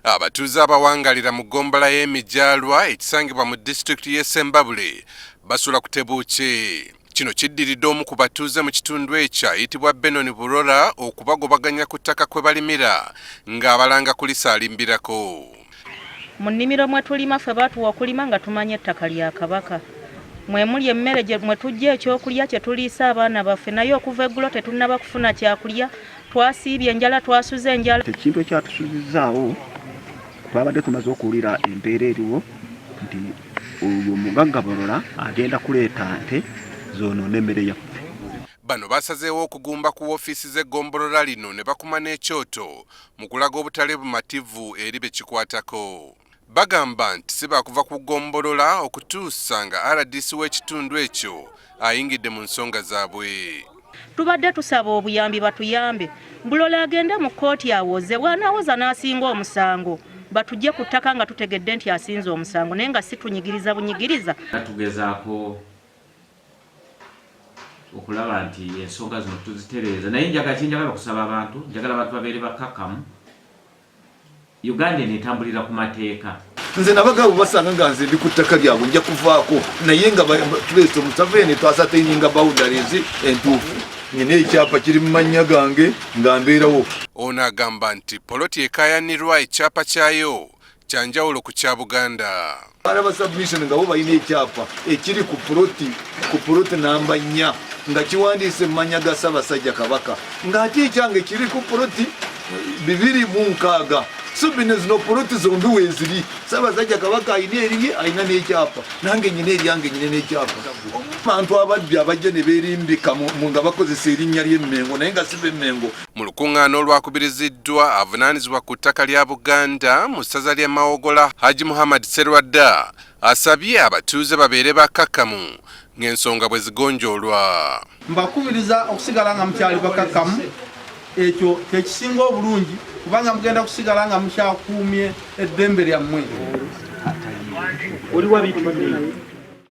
Abatuuze abawangalira mu ggombolola y'e Mijwala ekisangibwa mu disitulikiti y'e Ssembabule basula ku Tebuukye. Kino kiddiridde omu ku batuuze mu kitundu ekyo ayitibwa Benon Burora okubagobaganya ku ttaka kwe balimira ng'abalanga kulisaalimbirako. Mu nnimiro mwe tulima ffe baatuwa okulima nga tumanya ettaka lya Kabaka. Mwe muli emmere gye mwe tujja ekyokulya kye tuliisa abaana baffe, naye okuva eggulo tetunnaba kufuna kyakulya, twasiibye enjala, twasuze enjala. Ekintu ekyatusubizaawo twabadde tumaze okuwulira embeera eriwo nti oyo mugagga Burora agenda kuleeta nte zoonoona emmere yaffe. Bano basazeewo okugumba ku ofiisi z'eggombolola lino ne bakuma n'ekyoto mu kulaga obutale bumativu eri be kikwatako. Bagamba nti si baakuva ku gombolola okutuusa nga RDC w'ekitundu ekyo ayingidde mu nsonga zaabwe. Tubadde tusaba obuyambi batuyambe. Burora agende mu kkooti awoze, bw'anaawoza n'asinga omusango batujje ku ttaka nga tutegedde nti asinze omusango naye nga si tunyigiriza bunyigiriza. Tugezaako okulaba nti ensonga zino tuzitereeza, naye njagala kusaba abantu, njagala abantu babeere bakkakkamu. Uganda neetambulira ku mateeka. Nze nabagabo basanga nga nze ndi ku ttaka lyabwe nja kuvaako, naye nga Pulezidenti Museveni twasataininga boundaries entuufu. Nyina ekyapa kiri mu mannya gange nga mbeerawo. Ono agamba nti poloti ekaayanirwa ekyapa kyayo kya njawulo ku kya Buganda. Araba submission nga bo balina ekyapa ekiri ku poloti namba 4 nga kiwandiise mu mannya ga Ssaabasajja Kabaka, ng'ate ekyange kiri ku poloti 206. So bino zino poloti zombi weeziri. Ssaabasajja Kabaka ayina eriye, ayina n'ekyapa, nange nyina eryange nyina n'ekyapa. Abantu ababbi abajja ne beerimbika nga bakozesa erinnya ly'emmengo naye nga si b'emmengo. Mu lukuŋŋaana olwakubiriziddwa avunaanyizibwa ku ttaka lya Buganda mu ssaza lya Mawogola, Haji Muhammad Sserwadda asabye abatuuze babeere bakkakkamu ng'ensonga bwe zigonjoolwa. Mbakubiriza okusigala nga mukyali bakkakkamu, ekyo kyekisinga obulungi kubanga mugenda kusigala nga mukyakuumye eddembe lyammwe. Oliwa bintu